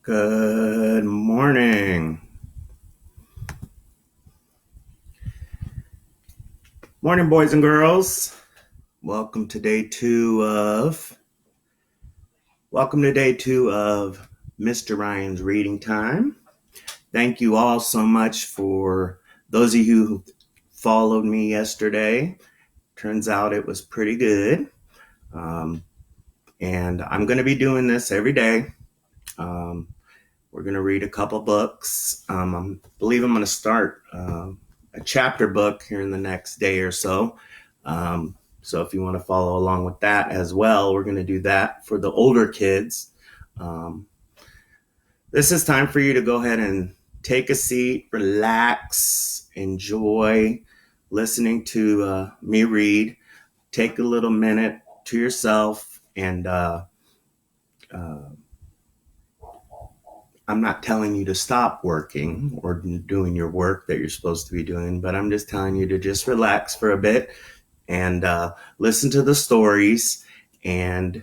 Good morning. Morning, boys and girls. Welcome to day two of Mr. Ryan's reading time. Thank you all so much for those of you who followed me yesterday. Turns out it was pretty good. And I'm going to be doing this every day. We're going to read a couple books. I believe I'm going to start a chapter book here in the next day or so. So if you want to follow along with that as well, we're going to do that for the older kids. This is time for you to go ahead and take a seat, relax, enjoy listening to me read. Take a little minute to yourself, and I'm not telling you to stop working or doing your work that you're supposed to be doing, but I'm just telling you to just relax for a bit and listen to the stories. And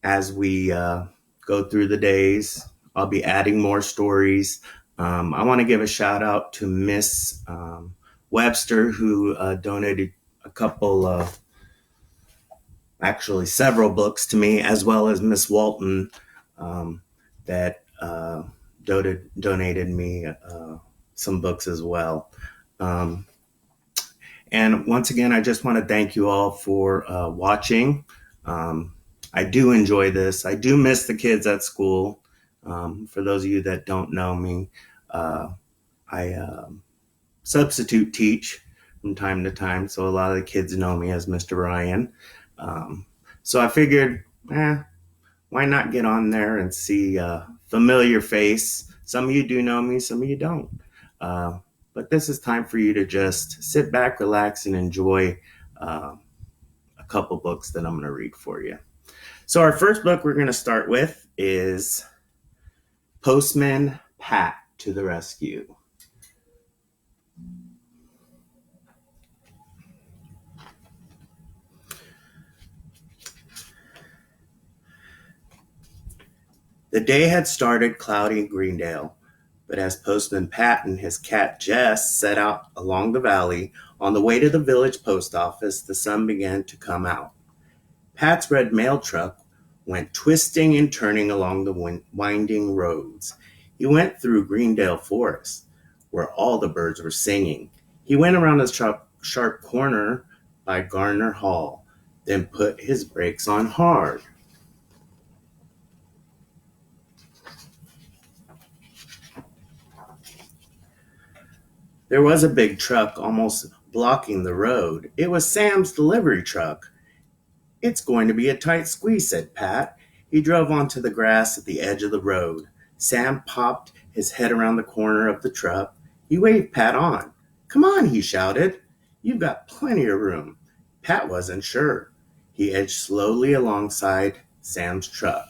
as we go through the days, I'll be adding more stories. I want to give a shout out to Miss Webster, who donated a couple, actually several books to me, as well as Miss Walton, that donated me some books as well. And once again, I just want to thank you all for watching. I do enjoy this. I do miss the kids at school. For those of you that don't know me, I substitute teach from time to time, so a lot of the kids know me as Mr. Ryan. So I figured, why not get on there and see a familiar face? Some of you do know me, some of you don't. But this is time for you to just sit back, relax, and enjoy a couple books that I'm going to read for you. So our first book we're going to start with is Postman Pat to the Rescue. The day had started cloudy in Greendale, but as Postman Pat and his cat Jess set out along the valley on the way to the village post office, the sun began to come out. Pat's red mail truck went twisting and turning along the winding roads. He went through Greendale Forest, where all the birds were singing. He went around a sharp corner by Garner Hall, then put his brakes on hard. There was a big truck almost blocking the road. It was Sam's delivery truck. "It's going to be a tight squeeze," said Pat. He drove onto the grass at the edge of the road. Sam popped his head around the corner of the truck. He waved Pat on. "Come on," he shouted. "You've got plenty of room." Pat wasn't sure. He edged slowly alongside Sam's truck.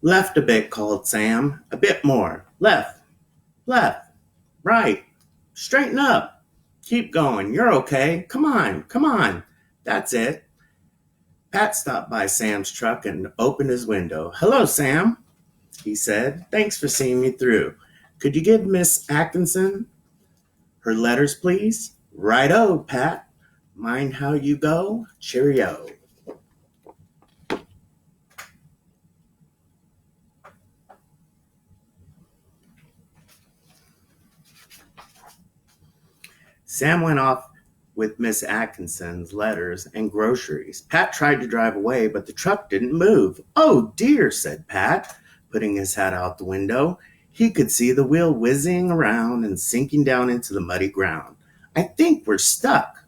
"Left a bit," called Sam. "A bit more. Left, left, right. Straighten up. Keep going. You're okay. Come on, come on. That's it." Pat stopped by Sam's truck and opened his window. "Hello, Sam," he said. "Thanks for seeing me through. Could you give Miss Atkinson her letters, please?" "Right-o, Pat. Mind how you go? Cheerio." Sam went off with Miss Atkinson's letters and groceries. Pat tried to drive away, but the truck didn't move. "Oh, dear," said Pat, putting his hat out the window. He could see the wheel whizzing around and sinking down into the muddy ground. "I think we're stuck."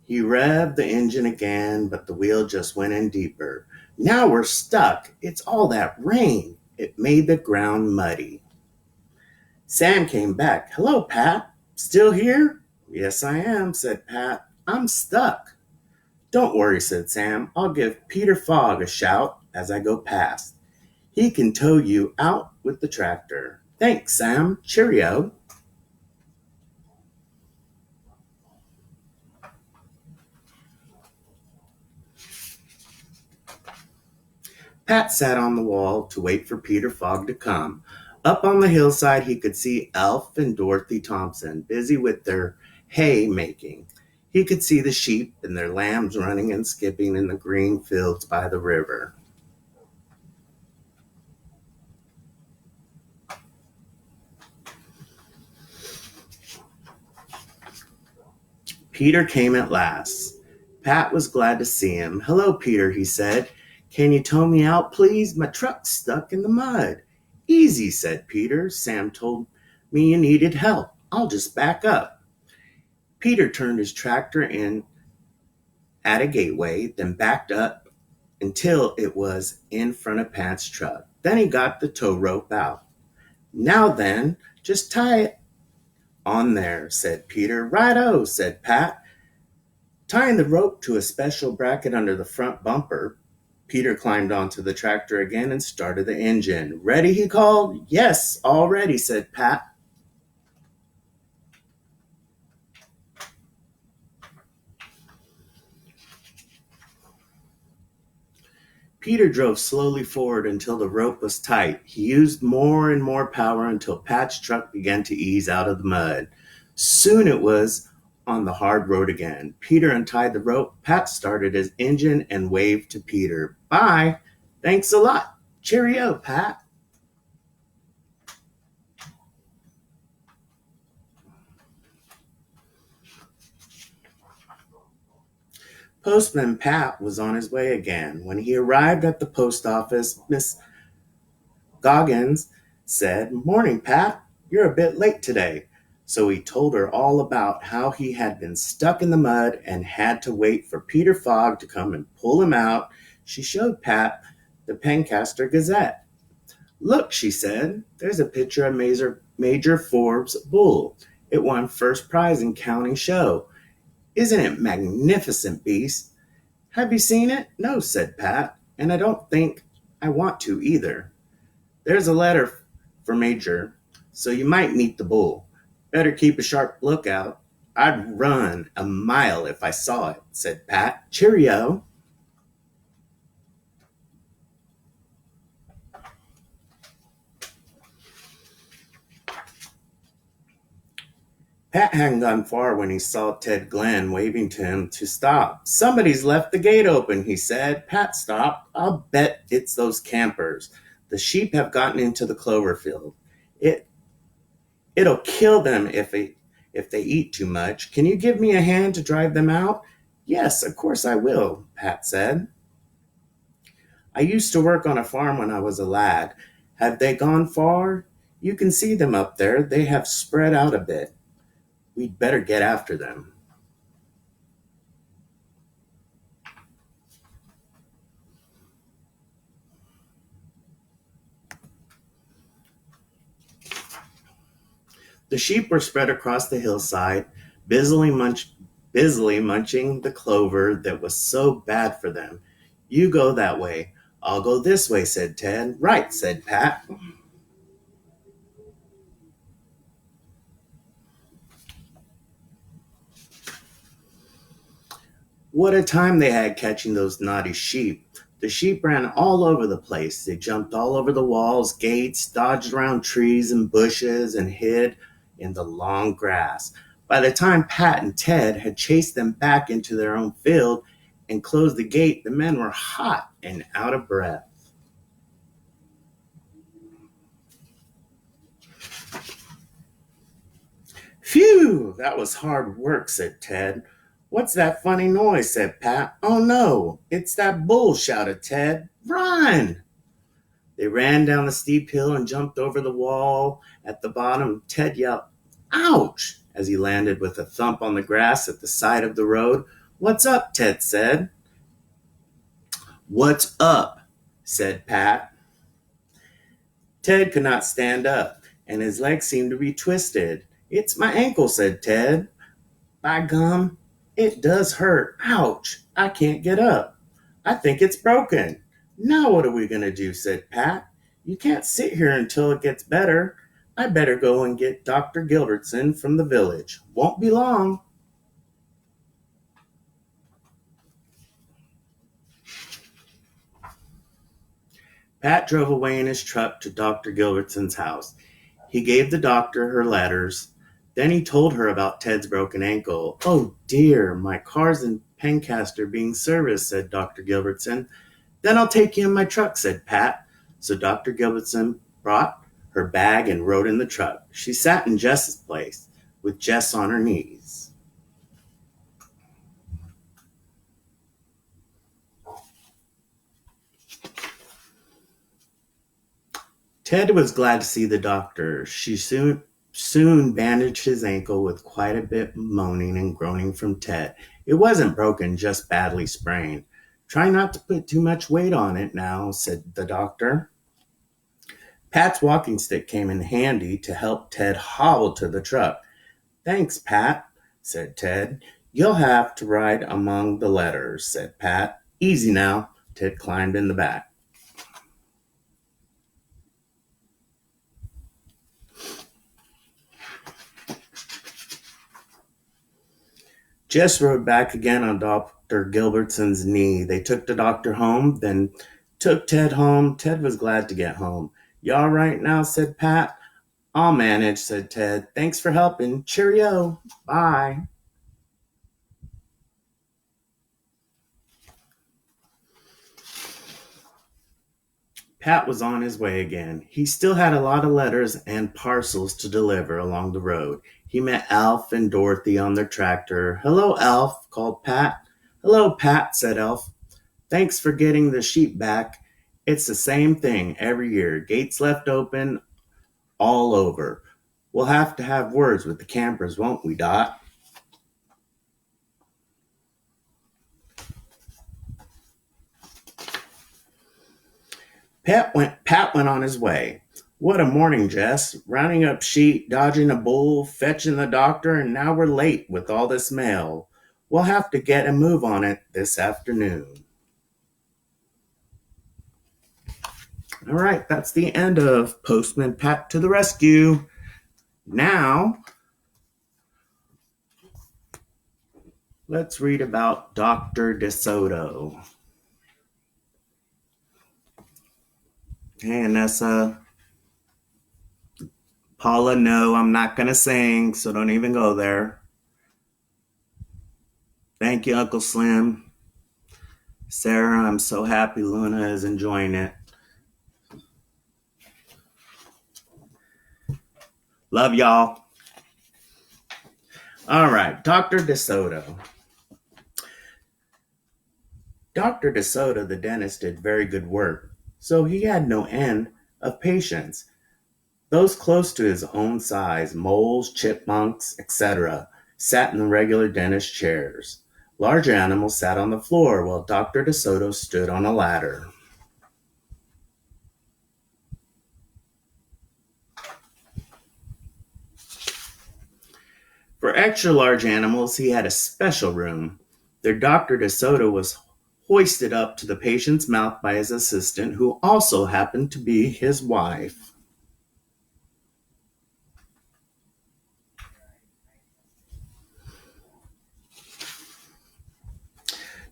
He revved the engine again, but the wheel just went in deeper. "Now we're stuck. It's all that rain. It made the ground muddy." Sam came back. "Hello, Pat. Still here?" "Yes, I am," said Pat. "I'm stuck." "Don't worry," said Sam. "I'll give Peter Fogg a shout as I go past. He can tow you out with the tractor." "Thanks, Sam. Cheerio." Pat sat on the wall to wait for Peter Fogg to come. Up on the hillside, he could see Elf and Dorothy Thompson busy with their hay making. He could see the sheep and their lambs running and skipping in the green fields by the river. Peter came at last. Pat was glad to see him. "Hello, Peter," he said. "Can you tow me out, please? My truck's stuck in the mud." "Easy," said Peter. "Sam told me you needed help. I'll just back up." Peter turned his tractor in at a gateway, then backed up until it was in front of Pat's truck. Then he got the tow rope out. "Now then, just tie it on there," said Peter. "Right-o," said Pat. Tying the rope to a special bracket under the front bumper, Peter climbed onto the tractor again and started the engine. "Ready?" he called. "Yes, all ready," said Pat. Peter drove slowly forward until the rope was tight. He used more and more power until Pat's truck began to ease out of the mud. Soon it was on the hard road again. Peter untied the rope. Pat started his engine and waved to Peter. "Bye. Thanks a lot. Cheerio, Pat." Postman Pat was on his way again. When he arrived at the post office, Miss Goggins said, "Morning, Pat. You're a bit late today." So he told her all about how he had been stuck in the mud and had to wait for Peter Fogg to come and pull him out. She showed Pat the Pencaster Gazette. "Look," she said, "there's a picture of Major Forbes' bull. It won first prize in county show. Isn't it magnificent, beast?" "Have you seen it?" "No," said Pat, "and I don't think I want to either." "There's a letter for Major, so you might meet the bull. Better keep a sharp lookout." "I'd run a mile if I saw it," said Pat. "Cheerio." Pat hadn't gone far when he saw Ted Glenn waving to him to stop. "Somebody's left the gate open," he said. Pat stopped. "I'll bet it's those campers. The sheep have gotten into the clover field. It it'll kill them if they eat too much. Can you give me a hand to drive them out?" "Yes, of course I will," Pat said. "I used to work on a farm when I was a lad. Have they gone far?" "You can see them up there. They have spread out a bit. We'd better get after them." The sheep were spread across the hillside, busily, busily munching the clover that was so bad for them. "You go that way. I'll go this way," said Ted. "Right," said Pat. What a time they had catching those naughty sheep. The sheep ran all over the place. They jumped all over the walls, gates, dodged around trees and bushes, and hid in the long grass. By the time Pat and Ted had chased them back into their own field and closed the gate, the men were hot and out of breath. "Phew, that was hard work," said Ted. "What's that funny noise?" said Pat. "Oh no, it's that bull," shouted Ted. "Run!" They ran down the steep hill and jumped over the wall at the bottom. Ted yelled, "Ouch!" as he landed with a thump on the grass at the side of the road. "What's up?" Ted said. "What's up?" said Pat. Ted could not stand up, and his legs seemed to be twisted. "It's my ankle," said Ted. "By gum, it does hurt. Ouch! I can't get up. I think it's broken." "Now what are we going to do?" said Pat. "You can't sit here until it gets better. I better go and get Dr. Gilbertson from the village. Won't be long." Pat drove away in his truck to Dr. Gilbertson's house. He gave the doctor her letters. Then he told her about Ted's broken ankle. "Oh dear, my car's in Pencaster being serviced," said Dr. Gilbertson. "Then I'll take you in my truck," said Pat. So Dr. Gilbertson brought her bag and rode in the truck. She sat in Jess's place, with Jess on her knees. Ted was glad to see the doctor. She soon bandaged his ankle with quite a bit moaning and groaning from Ted. It wasn't broken, just badly sprained. "Try not to put too much weight on it now," said the doctor. Pat's walking stick came in handy to help Ted hobble to the truck. "Thanks, Pat," said Ted. "You'll have to ride among the letters," said Pat. "Easy now." Ted climbed in the back. Jess rode back again on Dr. Gilbertson's knee. They took the doctor home, then took Ted home. Ted was glad to get home. "You all right now?" said Pat. "I'll manage," said Ted. "Thanks for helping. Cheerio. Bye." Pat was on his way again. He still had a lot of letters and parcels to deliver along the road. He met Alf and Dorothy on their tractor. "Hello, Alf," called Pat. "Hello, Pat," said Alf. "Thanks for getting the sheep back. It's the same thing every year. Gates left open all over. We'll have words with the campers, won't we, Dot?" Pat went on his way. "What a morning, Jess. Rounding up sheep, dodging a bull, fetching the doctor, and now we're late with all this mail. We'll have to get a move on it this afternoon." All right, that's the end of Postman Pat to the Rescue. Now, let's read about Dr. DeSoto. Hey, Anessa. Paula, no, I'm not going to sing, so don't even go there. Thank you, Uncle Slim. Sarah, I'm so happy Luna is enjoying it. Love y'all. All right, Dr. DeSoto. Dr. DeSoto, the dentist, did very good work, so he had no end of patients. Those close to his own size, moles, chipmunks, etc., sat in the regular dentist chairs. Large animals sat on the floor while Dr. DeSoto stood on a ladder. For extra large animals, he had a special room. Their Dr. DeSoto was hoisted up to the patient's mouth by his assistant, who also happened to be his wife.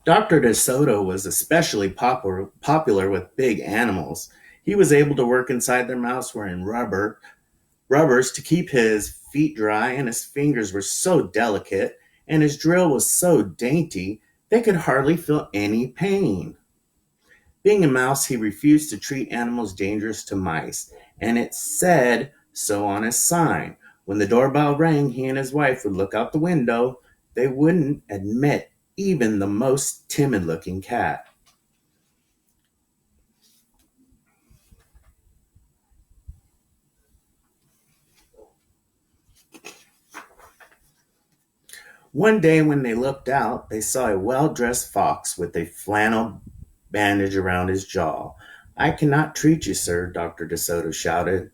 Dr. DeSoto was especially popular with big animals. He was able to work inside their mouths wearing rubbers to keep his feet dry, and his fingers were so delicate, and his drill was so dainty, they could hardly feel any pain. Being a mouse, he refused to treat animals dangerous to mice, and it said so on his sign. When the doorbell rang, he and his wife would look out the window. They wouldn't admit even the most timid looking cat. One day, when they looked out, they saw a well dressed fox with a flannel bandage around his jaw. "I cannot treat you, sir," Dr. DeSoto shouted.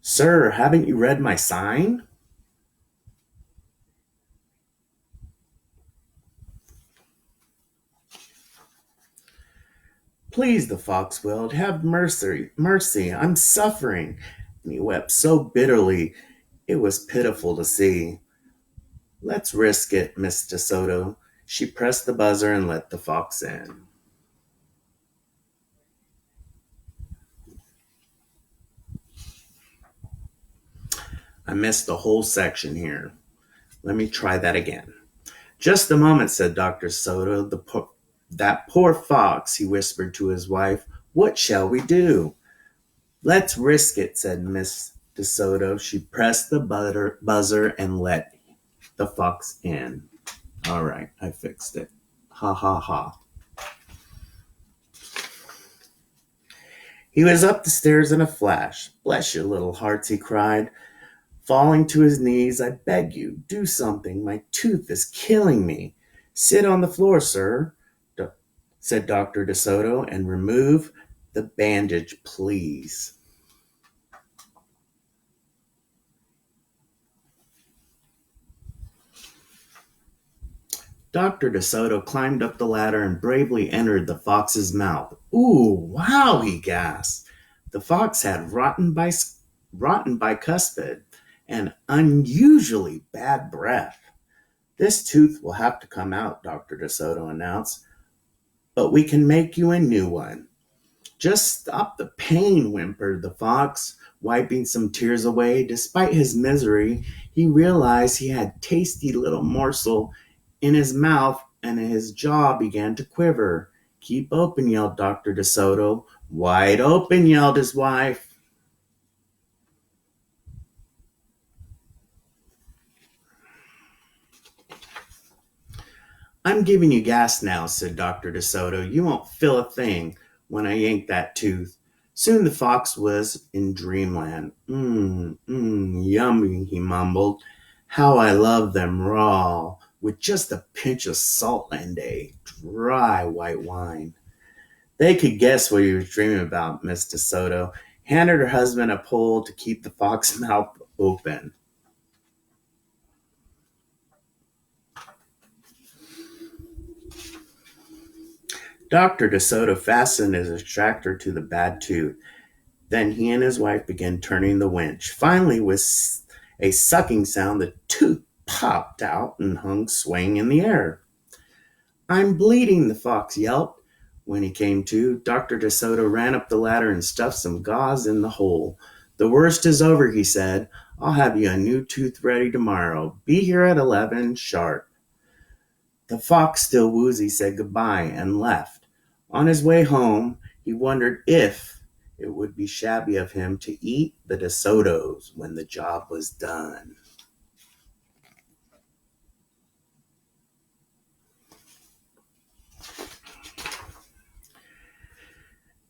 "Sir, haven't you read my sign?" "Please," the fox wailed, "have mercy, mercy, I'm suffering." And he wept so bitterly it was pitiful to see. "Let's risk it, Miss DeSoto." She pressed the buzzer and let the fox in. I missed the whole section here. Let me try that again. Just a moment, said Dr. Soto. That poor fox, he whispered to his wife. What shall we do? Let's risk it, said Miss DeSoto. She pressed the buzzer and let the fox in. All right, I fixed it. Ha ha ha. He was up the stairs in a flash. Bless your little hearts, he cried. Falling to his knees, I beg you, do something. My tooth is killing me. Sit on the floor, sir, said Dr. DeSoto, and remove the bandage, please. Dr. DeSoto climbed up the ladder and bravely entered the fox's mouth. Ooh, wow, he gasped. The fox had rotten bicuspid and unusually bad breath. This tooth will have to come out, Dr. DeSoto announced, but we can make you a new one. Just stop the pain, whimpered the fox, wiping some tears away. Despite his misery, he realized he had a tasty little morsel in his mouth and his jaw began to quiver. Keep open, yelled Dr. DeSoto. Wide open, yelled his wife. I'm giving you gas now, said Dr. DeSoto. You won't feel a thing when I yank that tooth. Soon the fox was in dreamland. Yummy, he mumbled. How I love them raw, with just a pinch of salt and a dry white wine. They could guess what he was dreaming about, Miss DeSoto handed her husband a pole to keep the fox's mouth open. Dr. DeSoto fastened his extractor to the bad tooth. Then he and his wife began turning the winch. Finally, with a sucking sound, the tooth popped out and hung swaying in the air. I'm bleeding, the fox yelped. When he came to, Dr. DeSoto ran up the ladder and stuffed some gauze in the hole. The worst is over, he said. I'll have you a new tooth ready tomorrow. Be here at 11 sharp. The fox, still woozy, said goodbye and left. On his way home, he wondered if it would be shabby of him to eat the DeSotos when the job was done.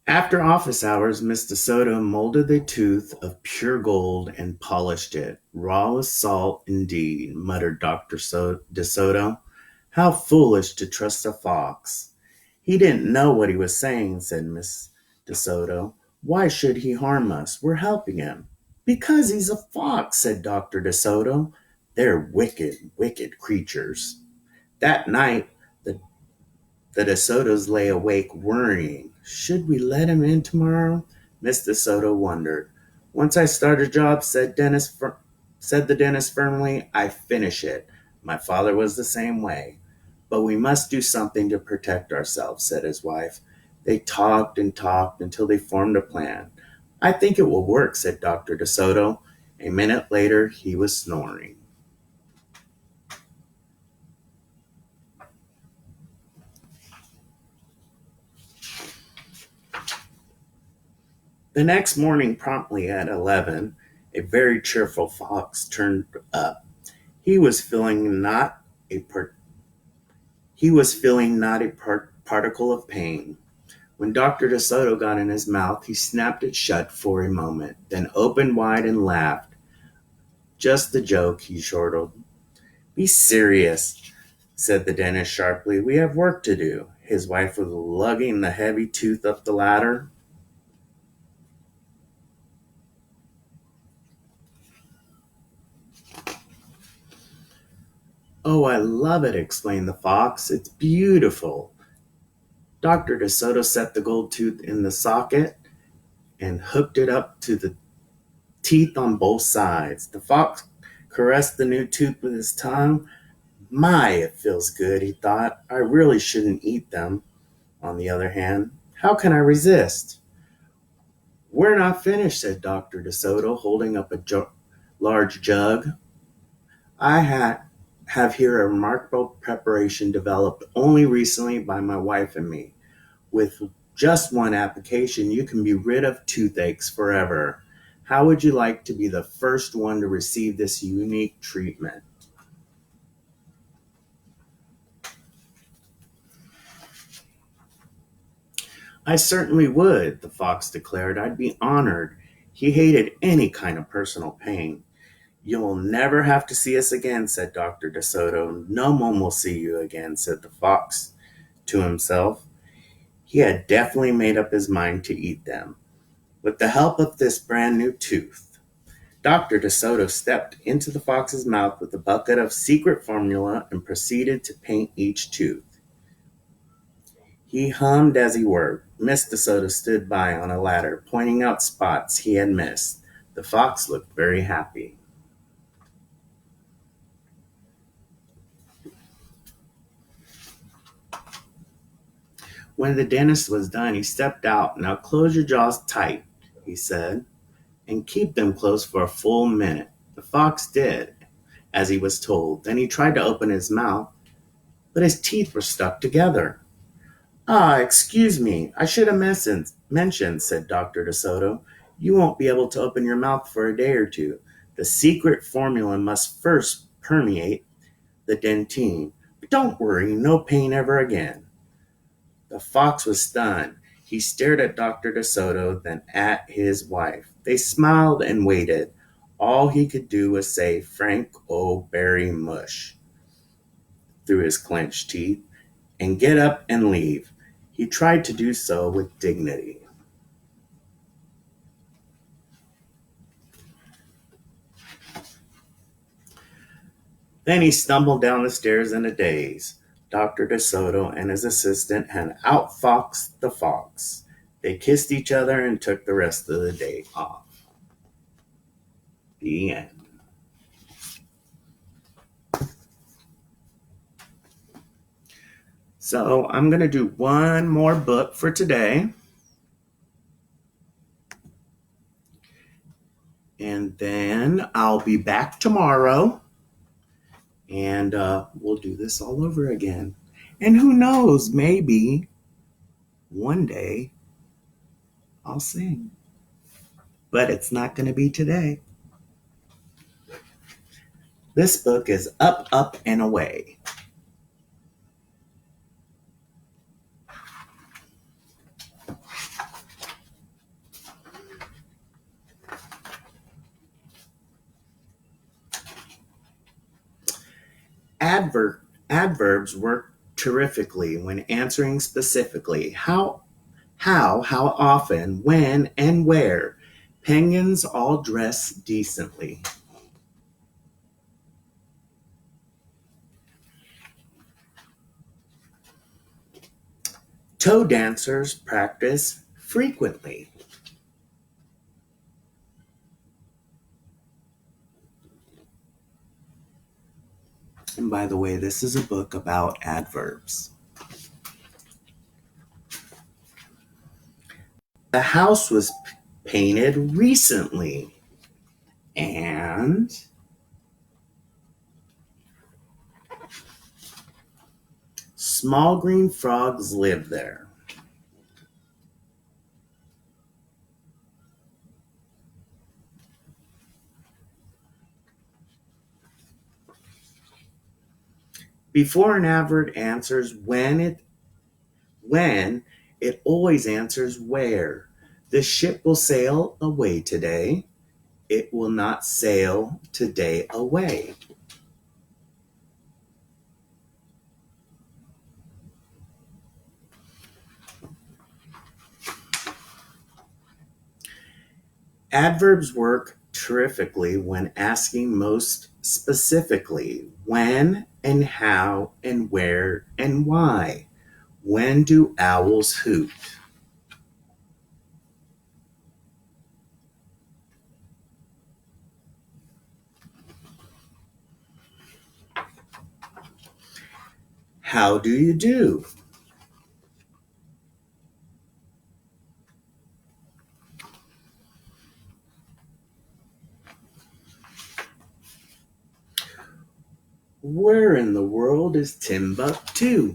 After office hours, Miss DeSoto molded a tooth of pure gold and polished it. Raw as salt, indeed, muttered Dr. DeSoto. How foolish to trust a fox. He didn't know what he was saying, said Miss DeSoto. Why should he harm us? We're helping him. Because he's a fox, said Dr. DeSoto. They're wicked, wicked creatures. That night, the the DeSotos lay awake worrying. Should we let him in tomorrow? Miss DeSoto wondered. Once I start a job, said the dentist firmly, I finish it. My father was the same way. But we must do something to protect ourselves, said his wife. They talked and talked until they formed a plan. I think it will work, said Dr. DeSoto. A minute later, he was snoring. The next morning, promptly at 11, a very cheerful fox turned up. He was feeling not a par- he was feeling not a particle of pain. When Dr. DeSoto got in his mouth, he snapped it shut for a moment, then opened wide and laughed. Just a joke, he chortled. Be serious, said the dentist sharply. We have work to do. His wife was lugging the heavy tooth up the ladder. Oh, I love it, exclaimed the fox. It's beautiful. Dr. DeSoto set the gold tooth in the socket and hooked it up to the teeth on both sides. The fox caressed the new tooth with his tongue. My, it feels good, he thought. I really shouldn't eat them. On the other hand, how can I resist? We're not finished, said Dr. DeSoto, holding up a jar. large jug. I have here a remarkable preparation developed only recently by my wife and me. With just one application, you can be rid of toothaches forever. How would you like to be the first one to receive this unique treatment? I certainly would, the fox declared. I'd be honored. He hated any kind of personal pain. You'll never have to see us again, said Dr. DeSoto. No one will see you again, said the fox to himself. He had definitely made up his mind to eat them. With the help of this brand new tooth, Dr. DeSoto stepped into the fox's mouth with a bucket of secret formula and proceeded to paint each tooth. He hummed as he worked. Miss DeSoto stood by on a ladder, pointing out spots he had missed. The fox looked very happy. When the dentist was done, he stepped out. Now close your jaws tight, he said, and keep them closed for a full minute. The fox did, as he was told. Then he tried to open his mouth, but his teeth were stuck together. Ah, excuse me, I should have mentioned, said Dr. DeSoto. You won't be able to open your mouth for a day or two. The secret formula must first permeate the dentine. But don't worry, no pain ever again. The fox was stunned. He stared at Dr. DeSoto, then at his wife. They smiled and waited. All he could do was say, Frank O'Berry Mush, through his clenched teeth, and get up and leave. He tried to do so with dignity. Then he stumbled down the stairs in a daze. Dr. DeSoto and his assistant had outfoxed the fox. They kissed each other and took the rest of the day off. The end. So I'm going to do one more book for today. And then I'll be back tomorrow. And we'll do this all over again. And who knows, maybe one day I'll sing. But it's not going to be today. This book is Up, Up, and Away. Adverbs work terrifically when answering specifically how often, when, and where. Penguins all dress decently. Toe dancers practice frequently. And by the way, this is a book about adverbs. The house was painted recently. And small green frogs live there. Before an adverb answers when, it always answers where. The ship will sail away today. It will not sail today away. Adverbs work terrifically when asking most specifically when and how and where and why. When do owls hoot? How do you do? Where in the world is Timbuktu?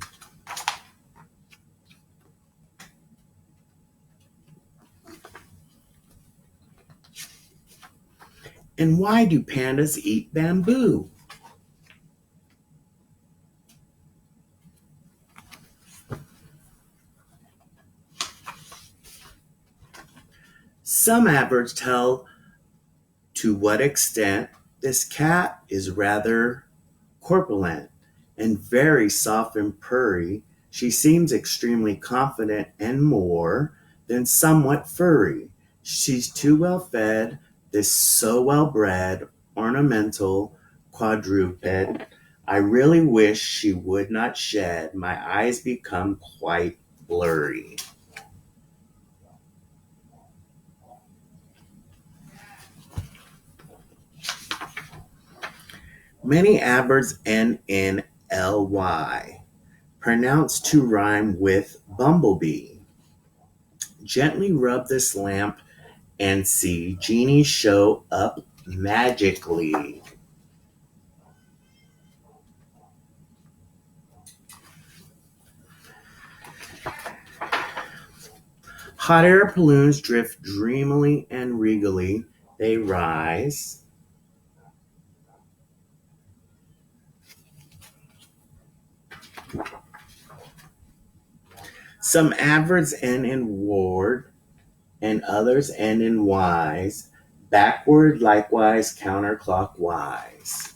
And why do pandas eat bamboo? Some adverts tell to what extent this cat is rather corpulent and very soft and purry. She seems extremely confident and more than somewhat furry. She's too well fed, this so well bred, ornamental quadruped. I really wish she would not shed. My eyes become quite blurry. Many adverbs end in ly, pronounced to rhyme with bumblebee. Gently rub this lamp and see genies show up magically. Hot air balloons drift dreamily and regally. They rise. Some adverbs end in ward and others end in wise. Backward, likewise, counterclockwise.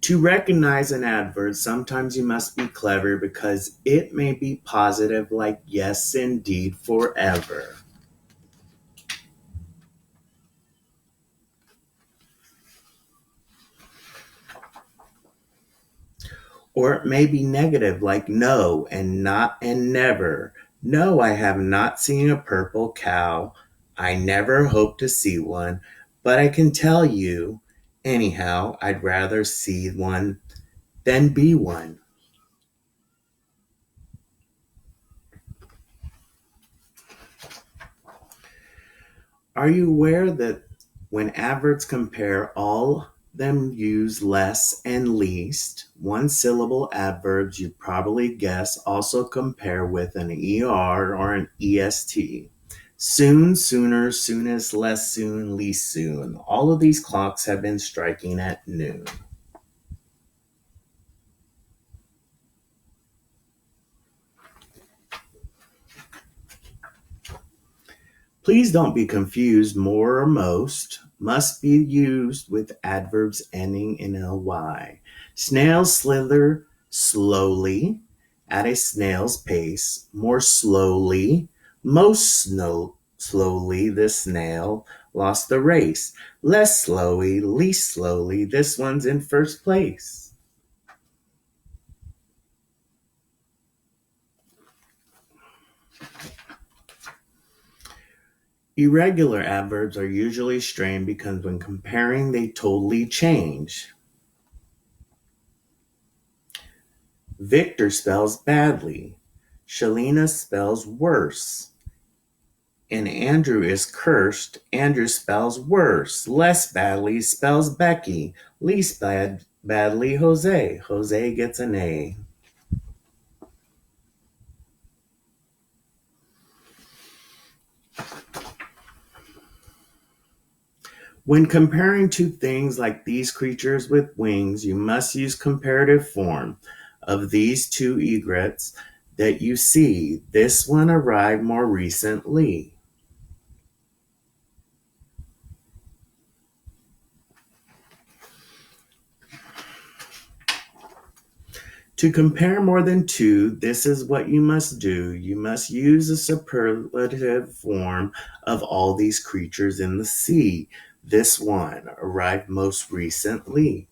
To recognize an adverb, sometimes you must be clever because it may be positive, like yes, indeed, forever. Or it may be negative, like no and not and never. No, I have not seen a purple cow. I never hope to see one, but I can tell you, anyhow, I'd rather see one than be one. Are you aware that when adverbs compare, all them use less and least? One syllable adverbs you probably guess also compare with an er or an est. Soon, sooner, soonest, less soon, least soon. All of these clocks have been striking at noon. Please don't be confused. More or most must be used with adverbs ending in ly. Snails slither slowly at a snail's pace. More slowly, most slowly, this snail lost the race. Less slowly, least slowly, this one's in first place. Irregular adverbs are usually strained because when comparing, they totally change. Victor spells badly. Shalina spells worse. And Andrew is cursed. Andrew spells worse. Less badly spells Becky. Least badly Jose. Jose gets an A. When comparing two things like these creatures with wings, you must use comparative form of these two egrets that you see. This one arrived more recently. To compare more than two, this is what you must do. You must use a superlative form of all these creatures in the sea. This one arrived most recently.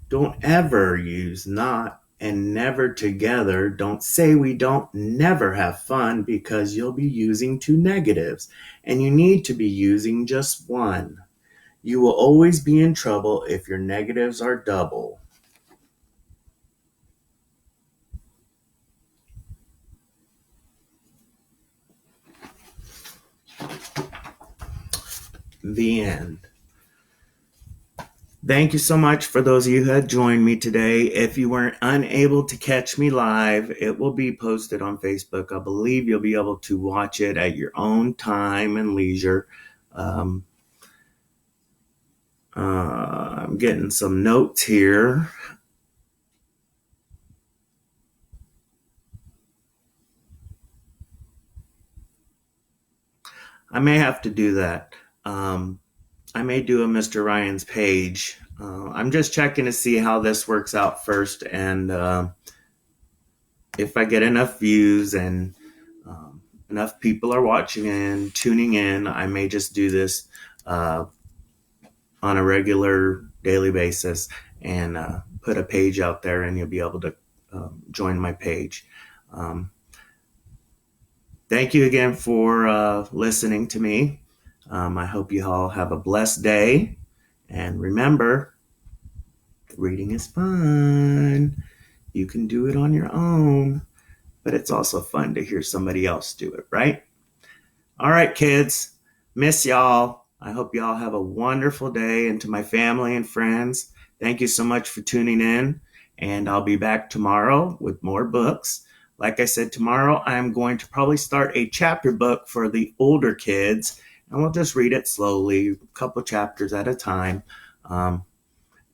Don't ever use not and never together. Don't say we don't never have fun because you'll be using two negatives and you need to be using just one. You will always be in trouble if your negatives are double. The end. Thank you so much for those of you who had joined me today. If you weren't unable to catch me live, it will be posted on Facebook. I believe you'll be able to watch it at your own time and leisure. Um, I'm getting some notes here. I may have to do that. I may do a Mr. Ryan's page. I'm just checking to see how this works out first, and if I get enough views and enough people are watching and tuning in, I may just do this uh, on a regular daily basis and put a page out there, and you'll be able to join my page. Um, Thank you again for listening to me. I hope you all have a blessed day. And remember, reading is fun. You can do it on your own, but it's also fun to hear somebody else do it, right? All right, kids. Miss y'all. I hope y'all have a wonderful day. And to my family and friends, thank you so much for tuning in. And I'll be back tomorrow with more books. Like I said, tomorrow I'm going to probably start a chapter book for the older kids, and we'll just read it slowly, a couple chapters at a time.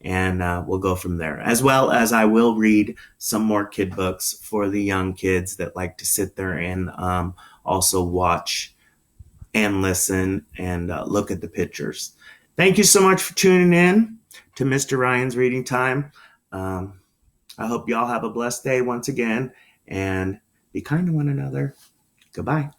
And we'll go from there. As well as I will read some more kid books for the young kids that like to sit there and also watch and listen and look at the pictures. Thank you so much for tuning in to Mr. Ryan's Reading Time. I hope y'all have a blessed day once again, and be kind to one another. Goodbye.